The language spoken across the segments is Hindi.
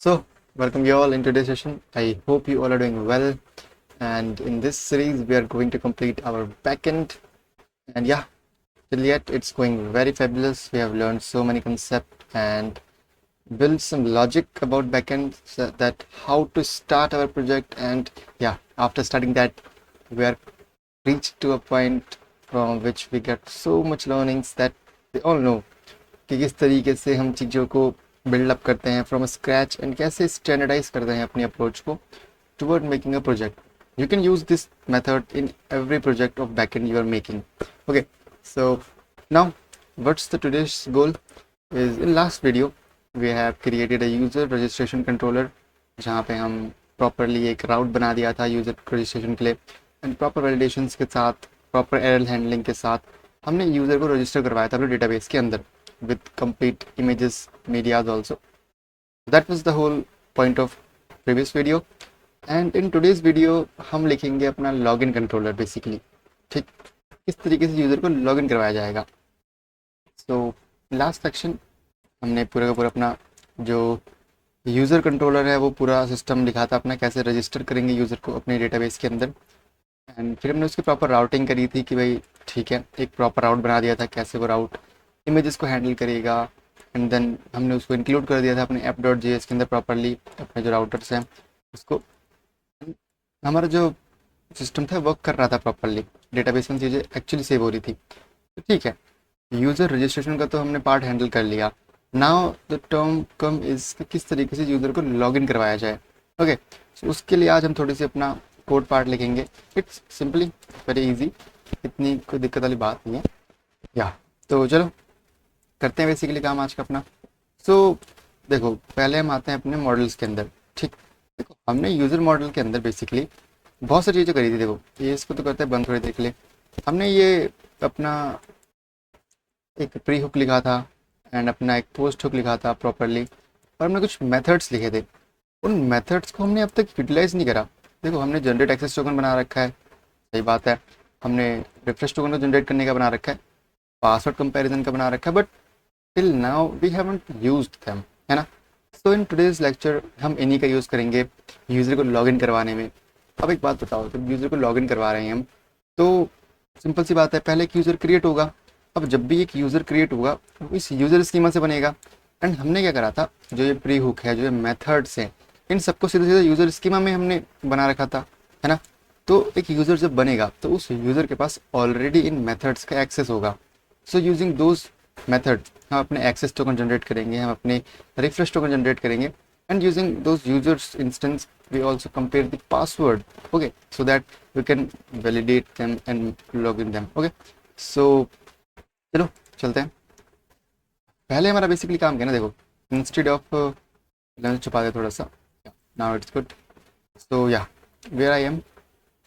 So, welcome you all in today's session. I hope you all are doing well. And in this series, we are going to complete our backend. And yeah, till yet, it's going very fabulous. We have learned so many concepts and build some logic about backend, so that how to start our project. And yeah, after starting that, we are reached to a point from which we get so much learnings that we all know कि किस तरीके से हम चीज़ों को बिल्डअप करते हैं फ्रॉम स्क्रैच एंड कैसे स्टैंडर्डाइज करते हैं अपनी अप्रोच को toward making a project. You can use this method in every project of backend you are making. Okay, so now what's the today's goal is in last video we have created a user registration controller जहाँ पे हम प्रॉपरली एक राउट बना दिया था यूज़र रजिस्ट्रेशन के लिए एंड प्रॉपर वैलिडेशंस के साथ प्रॉपर एरर हैंडलिंग के साथ हमने यूज़र को रजिस्टर करवाया था अपने डेटाबेस के अंदर with complete images medias also. That was the whole point of previous video. And in today's video हम लिखेंगे अपना लॉगिन कंट्रोलर बेसिकली. ठीक, किस तरीके से यूज़र को लॉगिन करवाया जाएगा. सो लास्ट सेक्शन हमने पूरा का पूरा अपना जो यूज़र कंट्रोलर है वो पूरा सिस्टम लिखा था अपना कैसे रजिस्टर करेंगे यूज़र को अपने डेटाबेस के अंदर. एंड फिर हमने उसकी प्रॉपर राउटिंग करी थी कि भाई ठीक है, एक प्रॉपर राउट बना दिया था कैसे वो राउट इमेजेस को हैंडल करेगा. एंड देन हमने उसको इंक्लूड कर दिया था अपने app.js के अंदर प्रॉपरली अपने जो राउटर्स हैं उसको. हमारा जो सिस्टम था वर्क कर रहा था प्रॉपरली, डेटाबेस में चीज़ें एक्चुअली सेव हो रही थी. तो ठीक है, यूज़र रजिस्ट्रेशन का तो हमने पार्ट हैंडल कर लिया. Now the term come is किस तरीके से यूज़र को लॉगिन करवाया जाए. ओके, सो उसके लिए आज हम थोड़ी सी अपना कोड पार्ट लिखेंगे. इट्स सिंपली वेरी इजी, इतनी कोई दिक्कत वाली बात नहीं है. या तो चलो करते हैं बेसिकली काम आज का अपना. सो देखो, पहले हम आते हैं अपने मॉडल्स के अंदर. ठीक, देखो हमने यूज़र मॉडल के अंदर बेसिकली बहुत सारी चीज़ें करी थी. देखो ये इसको तो करते हैं बंद, थोड़ी देर के लिए. हमने ये अपना एक प्री हुक लिखा था एंड अपना एक पोस्ट हुक लिखा था प्रॉपरली, और हमने कुछ मेथड्स लिखे थे. उन मेथड्स को हमने अब तक यूटिलाइज नहीं करा. देखो हमने जनरेट एक्सेस टोकन बना रखा है, सही बात है. हमने रिफ्रेश टोकन को जनरेट करने का बना रखा है, पासवर्ड कंपैरिजन का बना रखा है, but till now we haven't used them, है ना. So in today's lecture हम इन्हीं का यूज़ करेंगे यूज़र को लॉगिन करवाने में. अब एक बात बताओ, जब यूज़र को लॉगिन करवा रहे हैं हम तो सिंपल सी बात है, पहले एक यूज़र क्रिएट होगा. अब जब भी एक यूज़र क्रिएट होगा वो इस यूज़र स्कीमा से बनेगा. एंड हमने क्या करा था, जो ये प्री हुक है, जो ये मेथड्स हैं, इन सबको सीधे सीधे यूज़र स्कीमा में हमने बना रखा था, है ना. तो एक यूज़र जब बनेगा तो उस यूज़र के पास ऑलरेडी इन मेथड्स का एक्सेस होगा. सो यूजिंग दोज मेथड हम अपने एक्सेस टोकन जनरेट करेंगे, हम अपने रिफ्रेश टोकन जनरेट करेंगे. And using those users instance we also compare the password. Okay, so that we can validate them and log in them. Okay, so चलो चलते हैं. पहले हमारा बेसिकली काम क्या है ना, देखो इंस्टेड ऑफ छुपा दे थोड़ा सा. Now it's good. So yeah where I am,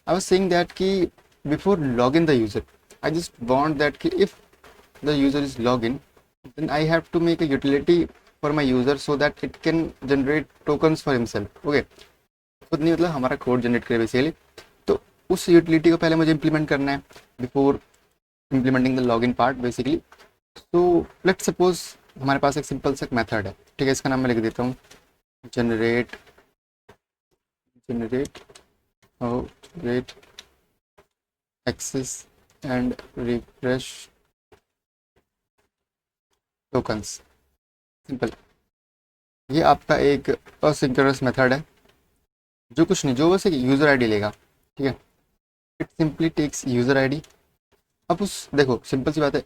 I was saying that कि before log in the user I just want that कि if the user is login, then I have to make a utility for my user so that it can generate tokens for himself. Okay, खुद नहीं मतलब हमारा कोड जनरेट करे बेसिकली. तो उस यूटिलिटी को पहले मुझे इम्प्लीमेंट करना है before implementing the login part basically. तो लेट्स सपोज हमारे पास एक सिंपल सा मेथड है. ठीक है, इसका नाम मैं लिख देता हूँ generate access and refresh tokens. Simple, ये आपका एक असिंक्रोनस मेथड है जो कुछ नहीं, जो बस एक यूज़र आईडी लेगा. ठीक है, it simply takes user ID. अब उस देखो सिंपल सी बात है,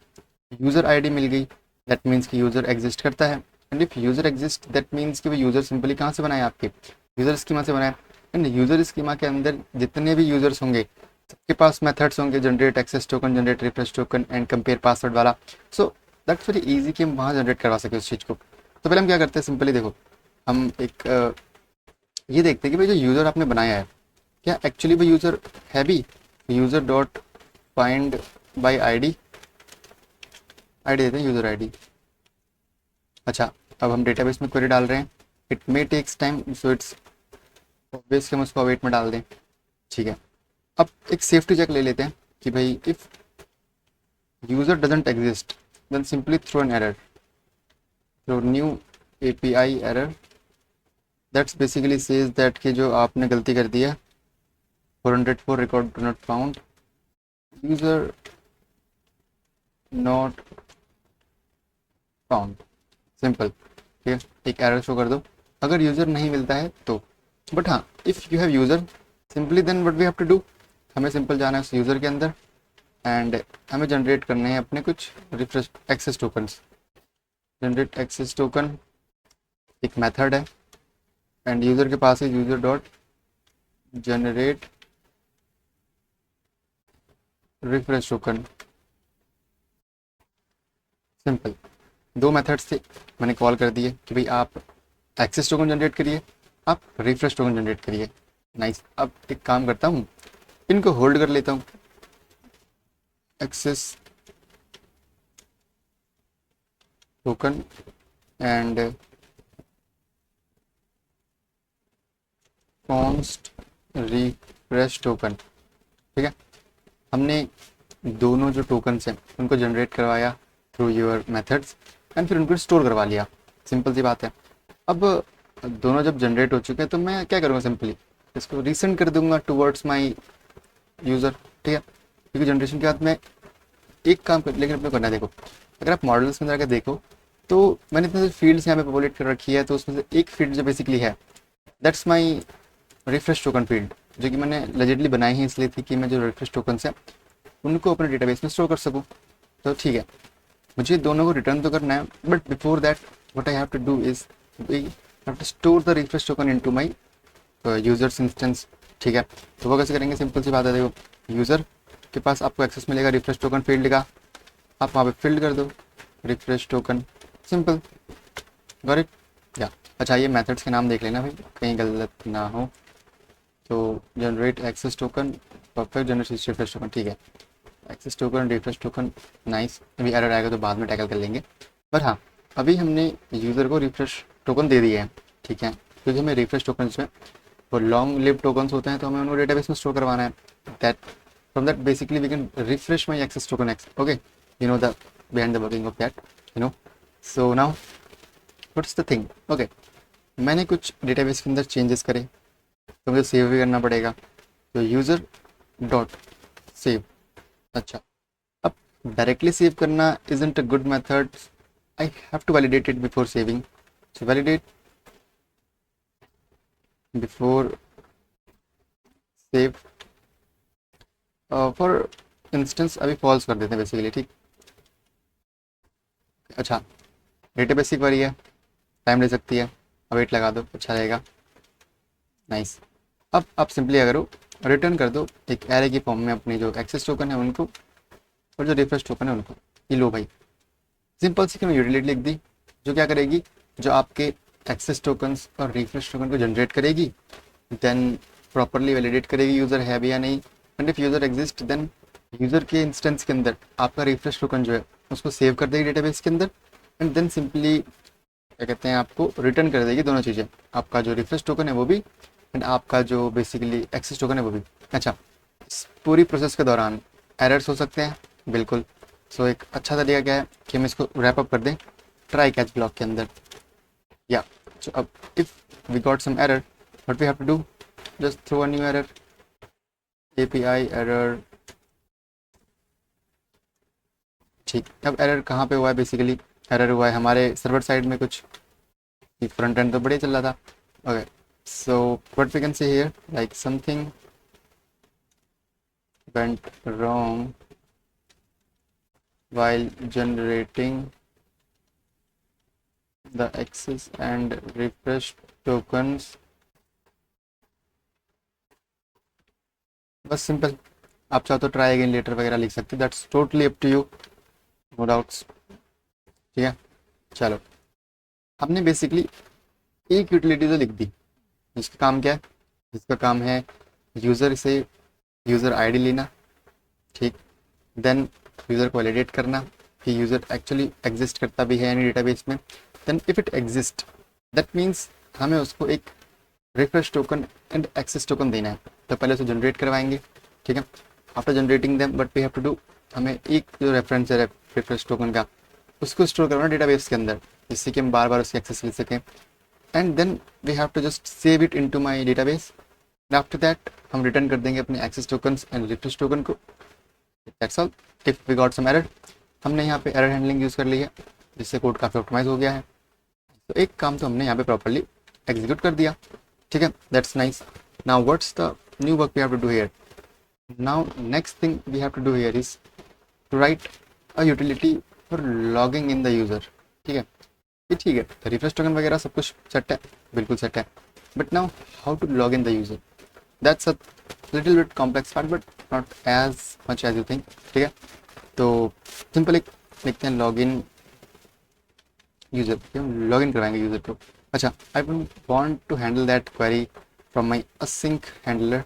यूज़र आईडी मिल गई, दैट मीन्स कि यूज़र एग्जिस्ट करता है. And if user exist that means कि वो यूज़र सिंपली कहाँ से बनाए, आपके यूज़र स्कीमा से बनाए. एंड यूज़र स्कीमा के अंदर जितने भी यूज़र्स होंगे सबके पास मेथड्स होंगे, generate access token, generate refresh token and compare password वाला. सो दैट्स वेरी इजी कि हम वहाँ जनरेट करवा सके उस चीज़ को. तो पहले हम क्या करते हैं, सिंपली देखो हम एक ये देखते हैं कि भाई जो यूज़र आपने बनाया है क्या एक्चुअली वो यूज़र है भी. User dot find by ID देते हैं यूज़र आईडी. अच्छा, अब हम डेटाबेस में क्वेरी डाल रहे हैं, it may takes time, so it's obvious कि हम उसको अवेट में डाल दें. ठीक है, अब एक सेफ्टी चेक ले लेते हैं कि भाई if user doesn't exist then simply throw an error, throw new API error that's basically says that कि जो आपने गलती कर दी है 404 record not found, user not found, simple. ठीक है, एक एरर शो कर दो अगर यूज़र नहीं मिलता है तो। बट हाँ, if you have user simply then what we have to do, हमें सिंपल जाना है उस यूज़र के अंदर एंड हमें जनरेट करने हैं अपने कुछ refresh access tokens. Generate access token एक मेथड है एंड यूज़र के पास है user dot generate refresh token. Simple, दो मेथड्स थे, मैंने कॉल कर दिए कि भाई आप एक्सेस टोकन जनरेट करिए, आप रिफ्रेश टोकन जनरेट करिए। नाइस, अब एक काम करता हूँ, इनको होल्ड कर लेता हूँ, access token and const refresh token. ठीक है, हमने दोनों जो टोकन्स हैं उनको जनरेट करवाया थ्रू योर मेथड्स एंड फिर उनको स्टोर करवा लिया। सिंपल सी बात है। अब दोनों जब जनरेट हो चुके हैं तो मैं क्या करूँगा, सिंपली इसको रीसेंड कर दूंगा टुवर्ड्स माय यूज़र। ठीक है, क्योंकि जनरेशन के बाद मैं एक काम कर, लेकिन अपने करना है, देखो अगर आप मॉडल्स में जाकर देखो तो मैंने इतने फील्ड्स यहाँ पे पॉपुलेट कर रखी है, तो उसमें से एक फील्ड जो बेसिकली है that's my refresh token field, जो कि मैंने लेजिटली बनाई है इसलिए थी कि मैं जो रिफ्रेश टोकन्स हैं उनको अपने डेटाबेस में स्टोर कर सकूँ। तो ठीक है, मुझे दोनों को रिटर्न तो करना है, but before that what I have to do is I have to store the refresh token into my users instance. ठीक है, तो वो कैसे करेंगे, सिंपल सी बात है, देखो यूज़र के पास आपको एक्सेस मिलेगा रिफ्रेश टोकन फील्ड का, आप वहाँ पे फिल्ड कर दो refresh token, simple, got it. या अच्छा, ये मेथड्स के नाम देख लेना भाई, कहीं गलत ना हो। तो generate access token, perfect, generate refresh token, ठीक है, access token refresh token, nice. अभी एरर आएगा तो बाद में टैकल कर लेंगे, पर हाँ अभी हमने यूज़र को रिफ्रेश टोकन दे दिए हैं। ठीक है, क्योंकि हमें रिफ्रेश टोकन में वो लॉन्ग लिव टोकन्स होते हैं तो हमें उनको डेटाबेस में स्टोर करवाना है। That from that basically we can refresh my access token x. Okay, you know the behind the working of that, you know. So now what's the thing, okay, मैंने कुछ डेटाबेस के अंदर चेंजेस करे तो मुझे सेव भी करना पड़ेगा, तो यूज़र डॉट सेव। अच्छा, अब डायरेक्टली सेव करना isn't a good method, I have to validate it before saving. So validate before save, for instance अभी फॉल्स कर देते हैं बेसिकली। ठीक, अच्छा, डेटाबेस की क्वेरी है, टाइम ले सकती है, अवेट लगा दो, अच्छा रहेगा, नाइस। अब आप सिंपली अगर रिटर्न कर दो एक एरे की फॉर्म में अपनी जो एक्सेस टोकन है उनको और जो रिफ्रेश टोकन है उनको, ये लो भाई, सिंपल सी मैं यूटिलिटी लिख दी जो क्या करेगी, जो आपके एक्सेस टोकन्स और रिफ्रेश टोकन को जनरेट करेगी, देन प्रॉपरली वैलिडेट करेगी यूज़र है भी या नहीं, and if user exist then user के इंस्टेंस के अंदर आपका रिफ्रेश टोकन जो है उसको सेव कर देगी डेटाबेस के अंदर, एंड देन सिंपली क्या कहते हैं आपको रिटर्न कर देगी दोनों चीज़ें, आपका जो रिफ्रेश टोकन है वो भी एंड आपका जो बेसिकली एक्सेस टोकन है वो भी। अच्छा, इस पूरी प्रोसेस के दौरान एरर्स हो सकते हैं, बिल्कुल। सो एक अच्छा तरीका क्या है कि हम इसको रैप अप कर दें ट्राई कैच ब्लॉक के अंदर। या सो अब if we got some error what we have to do, just throw a new error, API error. ठीक, अब एरर कहाँ पे हुआ है, बेसिकली एरर हुआ है हमारे सर्वर साइड में, कुछ फ्रंट एंड तो बढ़िया चल रहा था। Okay, so what we can say here, like something went wrong while generating the access and refresh tokens। बस सिंपल, आप चाहो तो ट्राई अगेन लेटर वगैरह लिख सकते, that's totally up to you, no doubts. ठीक है, चलो, हमने बेसिकली एक यूटिलिटी तो लिख दी, इसका काम क्या है, इसका काम है यूज़र से यूज़र आईडी लेना। ठीक, देन यूज़र को वैलिडेट करना कि यूज़र एक्चुअली एग्जिस्ट करता भी है यानी डेटाबेस में, then if it exist that means हमें उसको एक refresh token and access token देना है, तो पहले उसे जनरेट करवाएंगे। ठीक है, after generating them what we have to do, हमें एक जो रेफरेंस है रिफ्रेश टोकन का उसको स्टोर करवाना डेटाबेस के अंदर, जिससे कि हम बार बार उसकी एक्सेस ले सकें। And then we have to just save it into my database. After that हम रिटर्न कर देंगे अपने access tokens and refresh token को। That's all. If we got some error, हमने यहाँ पे एरर हैंडलिंग यूज़ कर ली है जिससे कोड काफ़ी ऑप्टिमाइज हो गया है। तो एक काम तो हमने यहाँ पे प्रॉपरली एग्जीक्यूट कर दिया, ठीक है, that's nice. Now what's the new work we have to do here? Now next thing we have to do here is to write a utility for logging in the user. ठीक है, ये ठीक है, रिफ्रेश टोकन वगैरह सब कुछ सेट है, बिल्कुल सेट है, but now how to log in the user, that's a little bit complex part but not as much as you think. ठीक है, तो सिंपल एक लिखते हैं लॉग इन यूज़र, हम लॉग इन करवाएंगे यूज़र को। अच्छा, I want to handle that query from my async handler.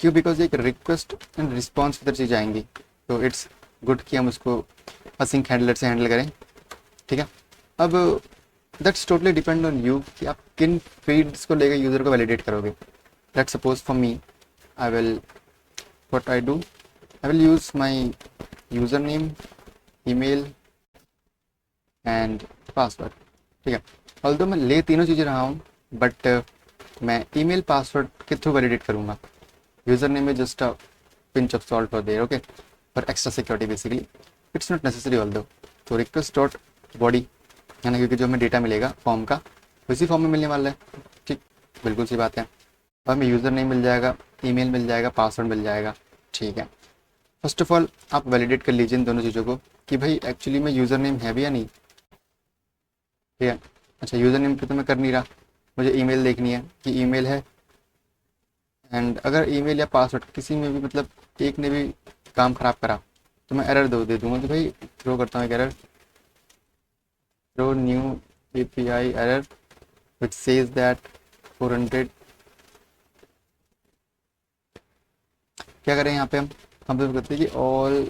क्यों? बिकॉज एक रिक्वेस्ट एंड रिस्पॉन्स की तरह चीज़ आएंगी, तो इट्स गुड कि हम उसको असिंक हैंडलर से हैंडल करें। ठीक है, अब that's totally depend on you कि आप किन फील्ड्स को लेकर यूज़र को वैलिडेट करोगे। Let's suppose for me, I will what I do, I will use my user name, email and password. ठीक है, ऑल्दो मैं ले तीनों चीज़ें रहा हूँ, बट मैं ईमेल पासवर्ड के थ्रू वैलिडेट करूँगा। यूज़र नेम में just a pinch of salt for their, okay, for extra security basically, it's not necessary although. तो रिक्वेस्ट डॉट बॉडी है ना, क्योंकि जो हमें डेटा मिलेगा फॉर्म का उसी फॉर्म में मिलने वाला है। ठीक, बिल्कुल सी बात है। और हमें यूज़र नेम मिल जाएगा, ईमेल मिल जाएगा, पासवर्ड मिल जाएगा। ठीक है, फर्स्ट ऑफ ऑल आप वैलिडेट कर लीजिए इन दोनों चीज़ों को कि भाई एक्चुअली में यूज़र नेम है भी या नहीं। ठीक है, अच्छा, यूज़र नेम पे तो मैं कर नहीं रहा, मुझे ईमेल देखनी है कि ईमेल है, एंड अगर ईमेल या पासवर्ड किसी में भी मतलब एक ने भी काम ख़राब करा तो मैं एरर दे दूँगा कि भाई थ्रो करता हूँ एक error, throw new API error which says that 400। क्या करें यहाँ पे हम तो कहते हैं कि all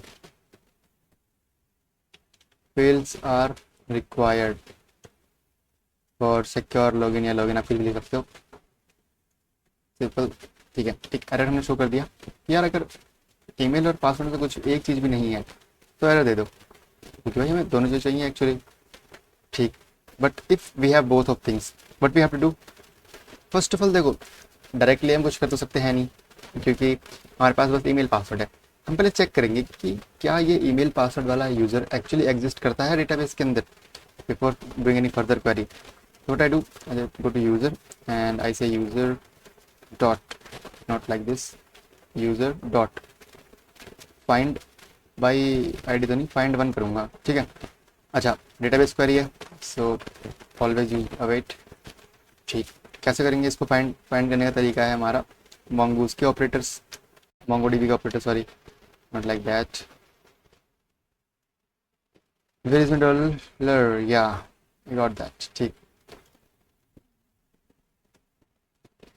fields are required for secure login, या लॉगिन आप फिर भी लिख सकते हो, सिंपल। ठीक है, एक एरर हमने शो कर दिया। यार अगर ईमेल और पासवर्ड में कुछ एक चीज़ भी नहीं है तो एरर दे दो, क्योंकि भाई हमें दोनों चीज़ चाहिए एक्चुअली। ठीक, but if we have both of things what we have to do? First of all देखो, डायरेक्टली हम कुछ कर तो सकते हैं नहीं, क्योंकि हमारे पास बस ईमेल पासवर्ड है। हम पहले चेक करेंगे कि क्या ये ईमेल पासवर्ड वाला यूज़र एक्चुअली एग्जिस्ट करता है डेटाबेस के अंदर before doing any further query. So what I do, I just go to user and I say user dot, not like this, user dot find by ID तो नहीं, find one करूँगा। ठीक है, अच्छा, डेटाबेस क्वेरी है, सो ऑलवेज यूज अवेट। ठीक, कैसे करेंगे इसको? फाइंड करने का तरीका है हमारा mongoose के ऑपरेटर्स, MongoDB के operator, sorry, not like that. Where is my dollar, yeah got that. ठीक,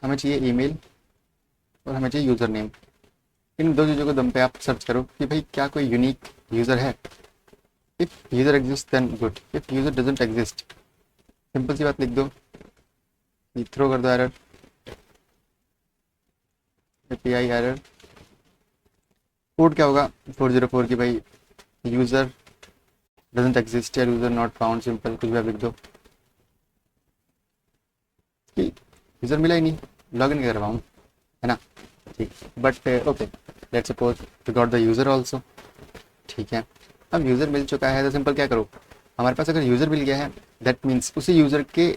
हमें चाहिए ईमेल और हमें चाहिए यूज़र नेम। इन दो चीज़ों को दम पे आप सर्च करो कि भाई क्या कोई यूनिक यूज़र है। If user exist then good, if user doesn't exist, simple सी बात लिख दो, थ्रो कर दो एरर, API एरर। कोड क्या होगा? 404 की भाई यूज़र डजंट एग्जिस्ट या यूज़र नॉट फाउंड, सिंपल कुछ भी आप लिख दो कि यूज़र मिला ही नहीं, लॉग इन कर पाऊँ, है ना। ठीक, but okay, let's suppose we got the user also. ठीक है, अब यूज़र मिल चुका है तो सिंपल क्या करो, हमारे पास अगर यूज़र मिल गया है दैट मीन्स उसी यूज़र के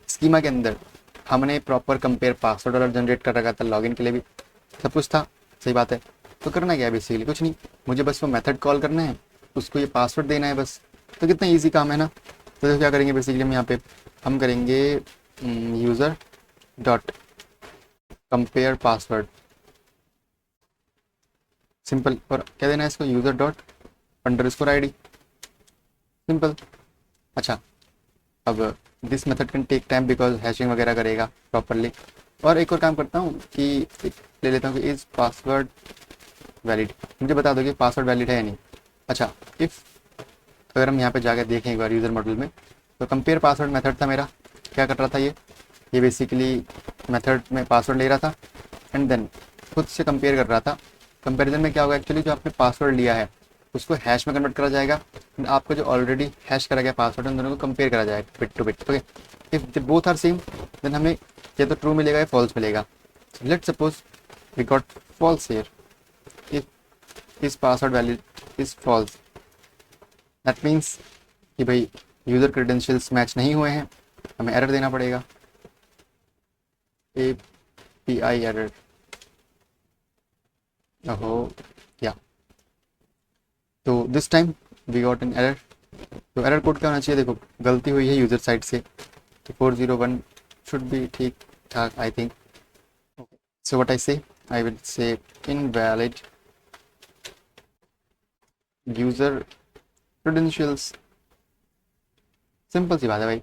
स्कीमा के अंदर हमने प्रॉपर कंपेयर पासवर्ड वाला जनरेट कर रखा था, लॉगिन के लिए भी सब कुछ था, सही बात है। तो करना क्या है बेसिकली, कुछ नहीं, मुझे बस वो मेथड कॉल करना है, उसको ये पासवर्ड देना है बस। तो कितना ईजी काम है ना। तो क्या करेंगे बेसिकली हम यहाँ पे हम करेंगे user dot compare password, simple, और क्या देना है इसको, user dot underscore ID, simple. अच्छा, अब this method can take time because hashing वगैरह करेगा प्रॉपरली। और एक और काम करता हूँ कि ले लेता हूँ कि इज़ पासवर्ड वैलिड, मुझे बता दो कि पासवर्ड वैलिड है या नहीं। अच्छा, इफ़ अगर हम यहाँ पे जाकर देखें एक बार यूज़र मॉड्यूल में, तो कंपेयर पासवर्ड मेथड था मेरा, क्या कर रहा था ये बेसिकली मेथड में पासवर्ड ले रहा था एंड देन खुद से कंपेयर कर रहा था। कंपैरिजन में क्या होगा, एक्चुअली जो आपने पासवर्ड लिया है उसको हैश में कन्वर्ट करा जाएगा, आपको जो ऑलरेडी हैश करा गया पासवर्ड उन दोनों को कंपेयर करा जाएगा bit to bit. Okay, if they both are same then हमें या तो ट्रू मिलेगा या फॉल्स मिलेगा. Let's suppose we got false here. If is password valid is false, that means कि भाई यूज़र क्रेडेंशियल्स मैच नहीं हुए हैं, हमें एरर देना पड़ेगा. API error. ओहो या, तो this time we got an error. तो एरर कोड क्या होना चाहिए? देखो गलती हुई है यूज़र साइड से, तो 401 शुड बी ठीक ठाक I think. So what I will say invalid user credentials. Simple सी बात है भाई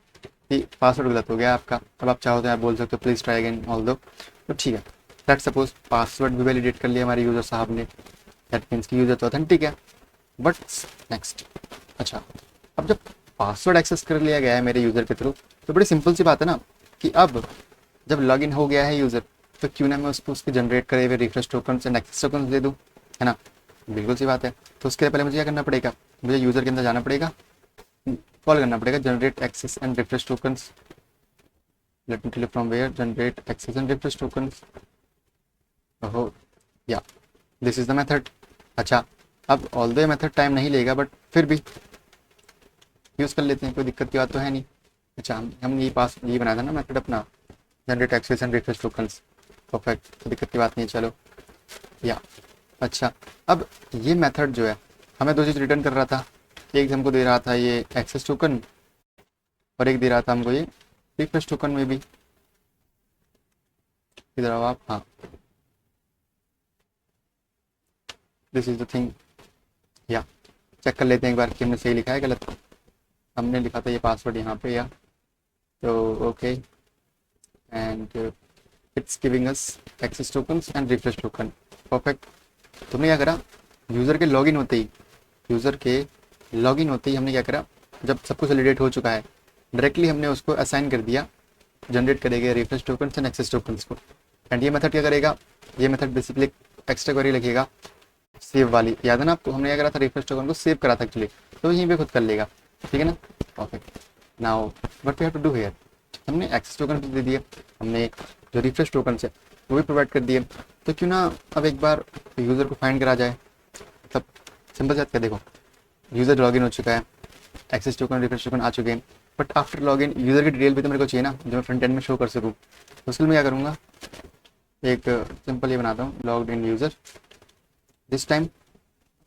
कि पासवर्ड गलत हो गया आपका. अब आप चाहो तो आप बोल सकते हो प्लीज़ ट्राई अगेन ऑल दो, तो ठीक है. लेट्स सपोज पासवर्ड भी वैलिडेट कर लिया हमारे यूज़र साहब ने, दैट मीन्स की यूज़र तो ऑथेंटिक है. बट नेक्स्ट, अच्छा अब जब पासवर्ड एक्सेस कर लिया गया है मेरे यूज़र के थ्रू, तो बड़ी सिंपल सी बात है ना कि अब जब लॉगिन हो गया है यूज़र, तो क्यों ना मैं उसको उसके जनरेट करे हुए refresh token and access token दे दूँ, है ना. बिल्कुल सी बात है. तो उसके लिए पहले मुझे क्या करना पड़ेगा? मुझे यूज़र के अंदर जाना पड़ेगा, कॉल करना पड़ेगा generate access and refresh tokens. Let me tell you from where generate access and refresh tokens. ओहो yeah, this is the method. अच्छा अब ऑल द मेथड टाइम नहीं लेगा, बट फिर भी यूज़ कर लेते हैं, कोई दिक्कत की बात तो है नहीं. अच्छा हम ये बनाया था ना मेथड अपना, generate access and refresh tokens. Perfect, कोई दिक्कत की बात नहीं है. चलो या, अच्छा अब ये मेथड जो है हमें दो चीज़ रिटर्न कर रहा था. एक हमको दे रहा था ये एक्सेस टोकन, और एक दे रहा था हमको ये रिफ्रेश टोकन में भी. इधर आओ आप. हाँ, दिस इज द थिंग. या चेक कर लेते हैं एक बार कि हमने सही लिखा है गलत. हमने लिखा था ये पासवर्ड यहाँ पे, या तो okay, and it's giving us access tokens and refresh token. Perfect. तुमने क्या करा? यूज़र के लॉगिन होते ही हमने क्या करा, जब सब कुछ वैलिडेट हो चुका है, डायरेक्टली हमने उसको असाइन कर दिया जनरेट करेगा refresh tokens and access tokens को. एंड ये मेथड क्या करेगा? ये मेथड बेसिकली एक्स्ट्रा क्वेरी लिखेगा सेव वाली. याद है ना आपको, हमने क्या करा था? रिफ्रेश टोकन को सेव करा था एक्चुअली, तो यहीं पे खुद कर लेगा. ठीक है ना. Perfect. Now what we have to do here, हमने एक्सेस टोकन दे दिए, हमने जो रिफ्रेश टोकन है वो भी प्रोवाइड कर दिए, तो क्यों ना अब एक बार यूज़र को फाइंड करा जाए. मतलब सिंपल सा क्या, देखो यूज़र लॉगिन हो चुका है, एक्सेस टोकन रिफ्रेश टोकन आ चुके हैं, बट आफ्टर लॉगिन यूज़र की डिटेल भी तो मेरे को चाहिए ना, जो मैं फ्रंट एंड में शो कर सकूँ. तो उसके लिए मैं क्या करूँगा, एक सिंपल ये बनाता हूँ logged in user. This time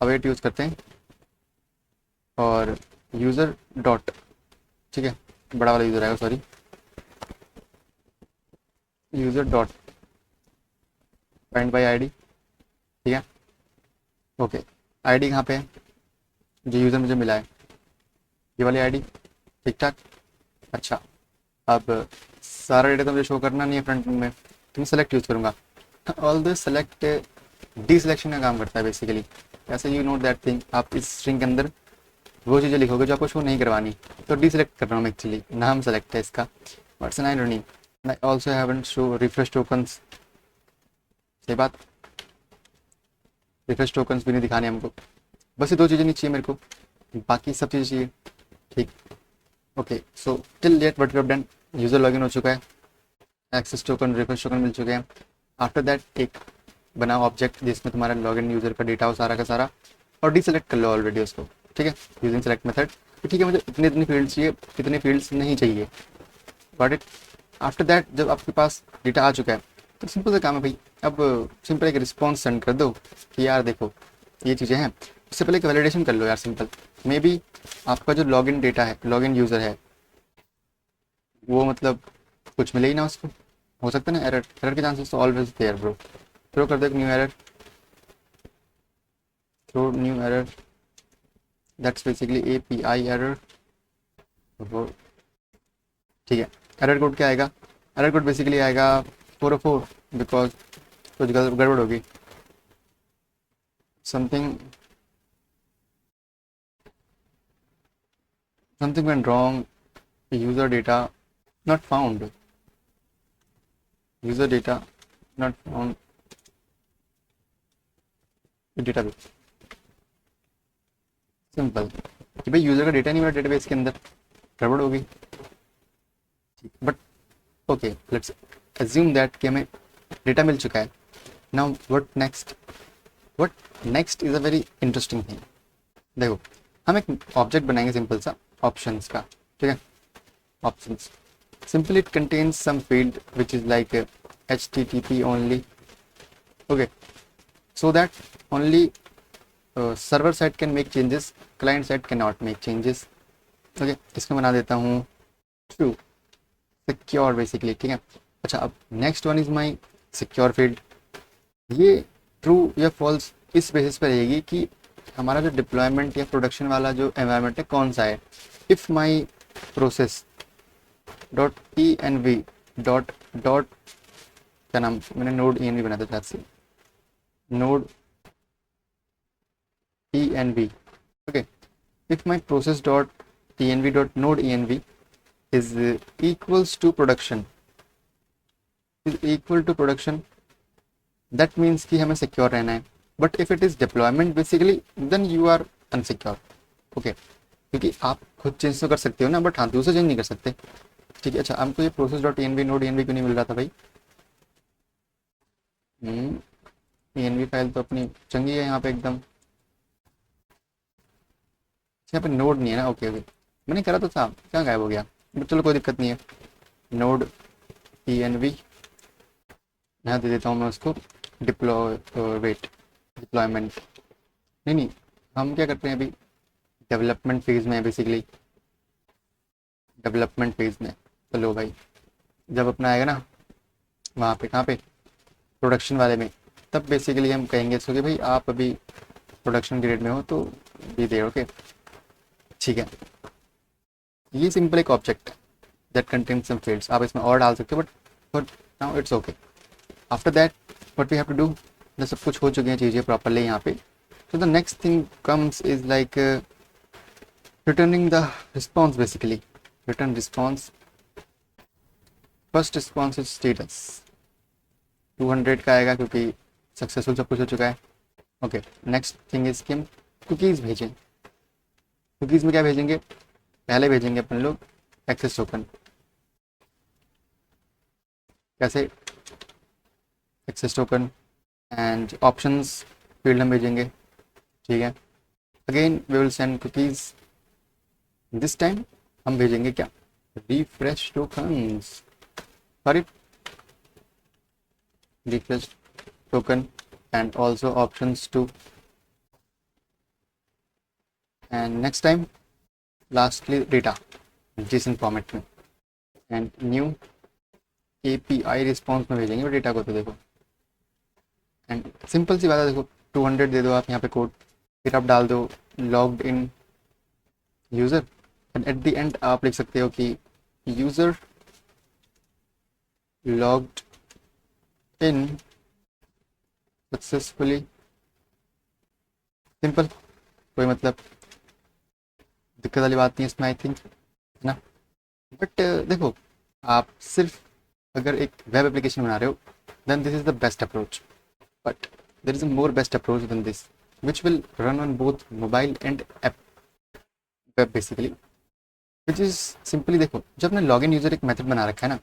await use करते हैं और यूज़र डॉट, ठीक है बड़ा वाला यूज़र आएगा, sorry user dot find by ID. ठीक है ओके. आईडी कहाँ पे है? जो यूज़र मुझे मिला है ये वाली आईडी. ठीक ठाक. अच्छा अब सारा डेटा तो मुझे शो करना नहीं है फ्रंट में, तो मैं सेलेक्ट यूज़ करूँगा. All the select D selection का काम करता है बेसिकली. ऐसे यू नोट दैट थिंग, आप इस स्ट्रिंग के अंदर वो चीज़ें लिखोगे जो आपको शो नहीं करवानी. तो डी सिलेक्ट कर रहा हूँ मैं एक्चुअली, नाम सेलेक्ट है इसका, what's an irony. I also haven't show refresh tokens. सही बात, रिफ्रेश टोकन्स भी नहीं दिखाने हमको. बस ये दो चीज़ें नहीं चाहिए मेरे को, बाकी सब चीज़ें चाहिए. ठीक okay. So till date what we have done, user login हो चुका है, एक्सेस टोकन रिफ्रेश टोकन मिल चुके हैं. आफ्टर दैट एक बनाओ ऑब्जेक्ट जिसमें तुम्हारा लॉगिन यूज़र का डेटा हो सारा का सारा, और डी सेलेक्ट कर लो ऑलरेडी उसको. ठीक है यूजिंग सेलेक्ट मेथड. ठीक है मुझे इतने इतने फील्ड्स चाहिए, इतने फील्ड्स नहीं चाहिए. Got it. आफ्टर दैट जब आपके पास डेटा आ चुका है, तो सिंपल सा काम है भाई, अब सिंपल एक रिस्पॉन्स सेंड कर दो कि यार देखो ये चीज़ें हैं. उससे पहले एक वैलिडेशन कर लो यार सिंपल. मे बी आपका जो लॉगिन डेटा है, लॉगिन यूज़र है, वो मतलब कुछ मिले ही ना उसको. हो सकता है ना एरर, एरर के चांसेस तो ऑलवेज देयर ब्रो. थ्रो कर दो एक new error, throw new error, that's basically API error. ठीक है. एरर कोड क्या आएगा? एरर कोड बेसिकली आएगा 404, बिकॉज कुछ गड़बड़ होगी. Something went wrong, user data not found, user data not found in database. Simple कि भाई यूज़र का डेटा नहीं मेरा डेटाबेस के अंदर, गड़बड़ होगी. But okay, let's assume that कि हमें डेटा मिल चुका है. Now what next is a very interesting thing. देखो, हम एक ऑब्जेक्ट बनाएंगे सिंपल सा ऑप्शंस का. ठीक है, options. Simply it contains some field which is like HTTP only. Okay, so that only server side can make changes, client side cannot make changes. Okay, इसमें बना देता हूँ true, secure basically. ठीक है. अच्छा, अब next one is my secure field. ये true या false इस बेसिस पर रहेगी कि हमारा जो डिप्लॉयमेंट या प्रोडक्शन वाला जो एनवायरनमेंट है कौन सा है. If my process dot E N V dot dot क्या नाम, मैंने नोड ई एन वी बनाया था शायद से, node E N V. Okay, if my process dot E N V dot node E N V is equals to production, is equal to production, that means कि हमें सिक्योर रहना है. But if it is deployment basically then you are unsecure. Okay, क्योंकि आप खुद चेंज तो कर सकते हो ना, बट हाँ दूसरे चेंज नहीं कर सकते. ठीक है. अच्छा, हमको ये process dot N V node N V क्यों नहीं मिल रहा था भाई. एन वी फाइल तो अपनी चंगी है यहाँ पे एकदम. यहाँ पे नोड नहीं है ना. ओके ओके, मैंने करा तो था, क्या गायब हो गया. बट चलो कोई दिक्कत नहीं है. नोड ई एन वी यहाँ दे देता हूँ मैं उसको डिप्लॉयमेंट. नहीं, हम क्या करते हैं अभी, डेवलपमेंट फेज में है बेसिकली, डेवलपमेंट फेज में. चलो भाई, जब अपना आएगा ना वहाँ पे, कहाँ पे, प्रोडक्शन वाले में, तब बेसिकली हम कहेंगे इसको कि भाई आप अभी प्रोडक्शन ग्रेड में हो तो भी दे. ओके, ठीक है. ये सिंपल एक ऑब्जेक्ट है दैट कंटेन्स सम फील्ड्स. आप इसमें और डाल सकते हो, but now it's okay. After that what we have to do, जब सब कुछ हो चुकी हैं चीज़ें प्रॉपरली यहाँ पे, so the next thing comes is like returning the response basically. Return response. First response is status 200 का आएगा क्योंकि सक्सेसफुल सब कुछ हो चुका है. ओके, नेक्स्ट थिंग इज कि हम कुकीज़ भेजें. कुकीज़ में क्या भेजेंगे, पहले भेजेंगे अपन लोग एक्सेस टोकन. कैसे, access token and options field में भेजेंगे. ठीक है. Again we will send cookies. This time हम भेजेंगे क्या, refresh tokens. Sorry, refresh token and also options too. And next time lastly data JSON format में. एंड न्यू API रिस्पॉन्स में भेजेंगे डेटा को. तो देखो, एंड सिंपल सी बात है, देखो 200 दे दो आप यहाँ पे कोड, फिर आप डाल दो logged in user, and eight the and आप लिख सकते हो कि user logged in successfully. Simple, कोई मतलब दिक्कत वाली बात नहीं है इसमें आई थिंक, है ना. बट देखो, आप सिर्फ अगर एक वेब एप्लीकेशन बना रहे हो then this is the best approach. But there is a more best approach than this which will run on both mobile and app web basically, which is simply, देखो जब मैं लॉगिन यूज़र एक मेथड बना रखा है ना,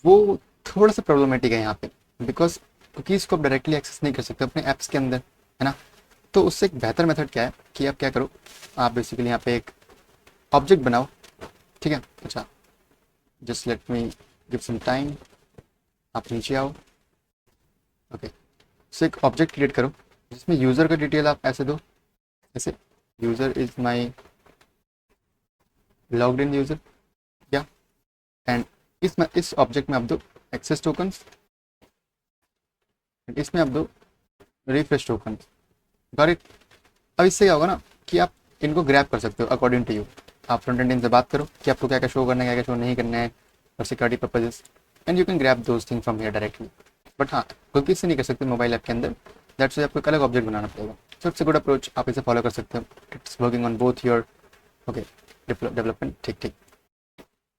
वो थोड़ा सा प्रॉब्लमेटिक है यहाँ पे, बिकॉज कुकीज़ को आप डायरेक्टली एक्सेस नहीं कर सकते अपने ऐप्स के अंदर, है ना. तो उससे एक बेहतर मेथड क्या है कि आप क्या करो, आप बेसिकली यहाँ पे एक ऑब्जेक्ट बनाओ. ठीक है. अच्छा, just let me give some time. आप नीचे आओ. ओके, सो एक ऑब्जेक्ट क्रिएट करो जिसमें यूज़र का डिटेल आप ऐसे दो, ऐसे user is my logged in user, या एंड इस ऑब्जेक्ट में आप दो एक्सेस टोकन्स, इसमें आप दो रिफ्रेश टोकन्स. Got it. अब इससे क्या होगा ना कि आप इनको ग्रैब कर सकते हो अकॉर्डिंग टू यू. आप फ्रंट एंड से बात करो कि आपको क्या क्या शो करना है, क्या क्या शो नहीं करना है for security purposes, and you can grab those thing from here directly. But हाँ, कुकीज़ से नहीं कर सकते मोबाइल ऐप के अंदर. दैट्स वाई आपको एक अलग ऑब्जेक्ट बनाना पड़ेगा. So it's a good approach, आप इसे फॉलो कर सकते हो. It's working on both your okay development. ठीक ठीक,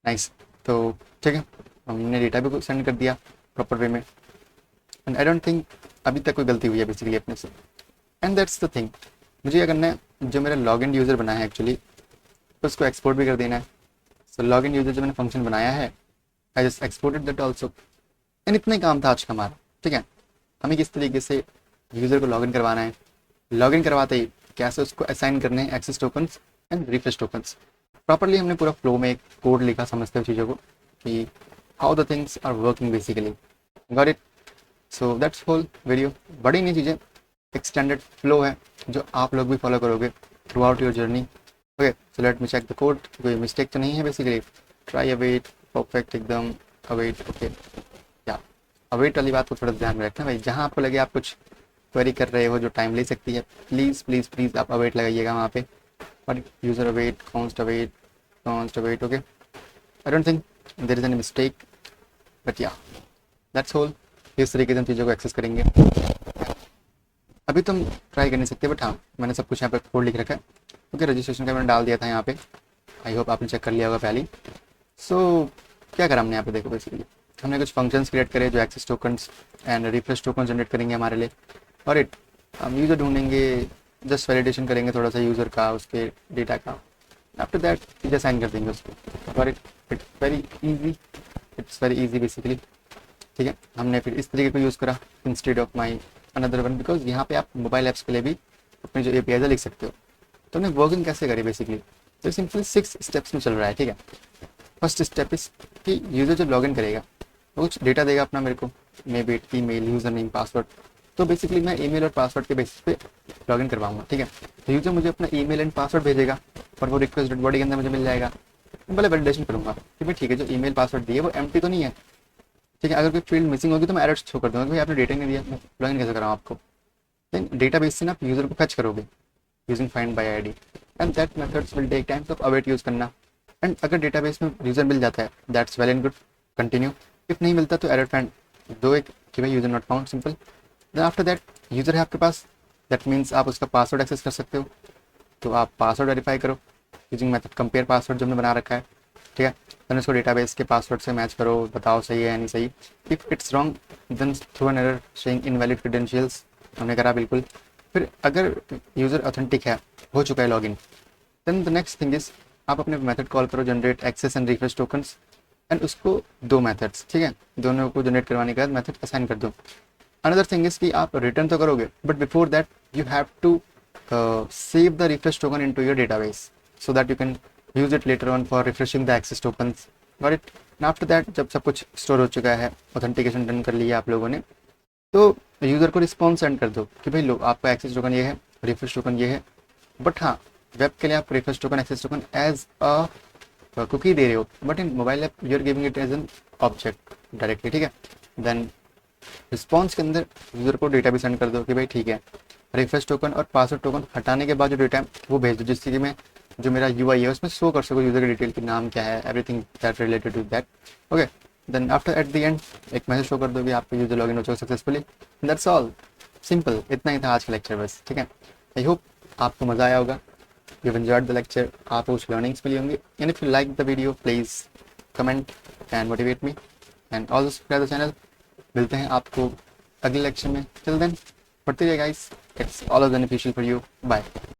नाइस. तो ठीक है, हमने डेटा भी सेंड कर दिया प्रॉपर वे में, एंड आई डोंट थिंक अभी तक कोई गलती हुई है बेसिकली अपने से. एंड दैट्स द थिंग, मुझे क्या करना है, जो मेरा लॉग इन यूज़र बना है एक्चुअली, तो उसको एक्सपोर्ट भी कर देना है. सो लॉग इन यूजर जो मैंने फंक्शन बनाया है, I just exported that also. And इतना ही काम था आज का हमारा, ठीक है। हमें किस तरीके से यूज़र को लॉगिन करवाना है, लॉगिन करवाते ही कैसे उसको असाइन करने हैं access tokens and refresh tokens. Properly हमने पूरा फ्लो में एक कोड लिखा समझते हुए चीज़ों को कि how the things are working basically. Got it? So that's whole video. बड़ी नहीं चीज़ें, एक स्टैंडर्ड फ्लो है जो आप लोग भी फॉलो करोगे throughout your journey. Okay, so let me check the code. कोई मिस्टेक तो नहीं है बेसिकली। ट्राई अवेट, परफेक्ट एकदम। Await, okay. या अवेट वाली बात को थोड़ा ध्यान में रखना भाई, जहाँ आपको लगे आप कुछ क्वेरी कर रहे हो जो टाइम ले सकती है, प्लीज़ प्लीज़ प्लीज़ आप अवेट लगाइएगा वहाँ पे। और user await, const await, okay. I don't think there is any mistake, but या दैट्स होल। इस तरीके से हम चीज़ों को एक्सेस करेंगे। अभी तो हम ट्राई कर नहीं सकते, बट हाँ मैंने सब कुछ यहाँ पे कोड लिख रखा है। ओके, रजिस्ट्रेशन का मैंने डाल दिया था यहाँ पे। आई होप आपने चेक कर लिया होगा पहले। सो क्या करा हमने यहाँ पे, देखो बेसिकली हमने कुछ फंक्शंस क्रिएट करे जो access tokens and refresh token generate करेंगे हमारे लिए। और इट हम यूज़र ढूंढेंगे, जस्ट वैलिडेशन करेंगे थोड़ा सा यूज़र का, उसके डेटा का। आफ्टर दैट चीज़ें साइन कर देंगे उसको। और इट्स वेरी ईजी बेसिकली, ठीक है। हमने फिर इस तरीके को यूज़ करा instead of my another one, because यहाँ पे आप मोबाइल ऐप्स के लिए भी अपने जो APIs लिख सकते हो। तो हमने वर्किंग कैसे करी बेसिकली, तो सिंपल 6 स्टेप्स में चल रहा है, ठीक है। फर्स्ट स्टेप इस कि यूज़र जब लॉगिन करेगा वो कुछ डेटा देगा अपना मेरे को, may be email, user name, password. तो बेसिकली मैं ईमेल और पासवर्ड के बेसिस पे लॉगिन करवाऊंगा, ठीक है। तो यूज़र मुझे अपना ईमेल एंड पासवर्ड भेजेगा और वो रिक्वेस्ट बॉडी के अंदर मुझे मिल जाएगा। पहले वैलिडेशन करूँगा कि भाई ठीक है, जो ईमेल पासवर्ड दिए वो एम्प्टी तो नहीं है, ठीक है। अगर कोई फील्ड मिसिंग होगी तो मैं एरर शो कर दूँगा कि भाई आपने डेटा नहीं दिया, मैं लॉगिन कैसे कराऊँ आपको। देन डेटाबेस से ना आप यूज़र को फैच करोगे using find by ID, and that methods will take time. तो अवेट यूज़ करना। एंड अगर डेटाबेस में यूज़र मिल जाता है that's well and good, continue. If नहीं मिलता तो एरर फाइंड दो एक कि भाई user not found, simple. Then after that user है आपके पास, दैट मीन्स आप उसका पासवर्ड एक्सेस कर सकते हो। तो आप पासवर्ड वेरीफाई करो यूजिंग मेथड कंपेयर पासवर्ड जो हमने बना रखा है, ठीक है। देन उसको डेटाबेस के पासवर्ड से मैच करो, बताओ सही है या नहीं सही। If it's wrong then throw an error saying invalid credentials, हमने करा बिल्कुल। फिर अगर यूज़र ऑथेंटिक है, हो चुका है login, then the next thing is आप अपने मेथड कॉल करो generate access and refresh tokens, and उसको 2 मेथड्स, ठीक है, दोनों को जनरेट करवाने के बाद मेथड असाइन कर दो। अनदर थिंग इज कि आप रिटर्न तो करोगे, but before that you have to save the refresh token into your database so that you can use it later on for refreshing the access tokens. Got it? And after that जब सब कुछ स्टोर हो चुका है, ऑथेंटिकेशन डन कर लिया आप लोगों ने, तो यूज़र को रिस्पॉन्स सेंड कर दो कि भाई लो आपका एक्सेस टोकन ये है, रिफ्रेश टोकन ये है। बट हाँ, वेब के लिए आप refresh token, access token as a cookie दे रहे हो, but in mobile app you are giving it as an object directly, ठीक है। देन रिस्पॉन्स के अंदर यूज़र को डेटा भी सेंड कर दो कि भाई ठीक है, रिफ्रेश टोकन और पासवर्ड टोकन हटाने के बाद जो डेटा है वो भेज दो, जिससे कि मैं जो मेरा UI है उसमें शो कर सकूँ यूज़र की डिटेल की, नाम क्या है, everything that related to that. Okay, then after at the end एक मैसेज शो कर दो कि आपका यूज़र लॉगिन हो चुका सक्सेसफुली। दैट्स ऑल, सिंपल, इतना ही था आज का लेक्चर बस, ठीक है। आई होप आपको मज़ा आया होगा, यू एंजॉयड द लेक्चर, आपको कुछ लर्निंग्स मिली होंगी। And if you like the video please comment and motivate me and also subscribe the channel. मिलते हैं आपको अगले लेक्चर में, टिल देन पढ़ते रहिए guys, it's always beneficial for you. Bye.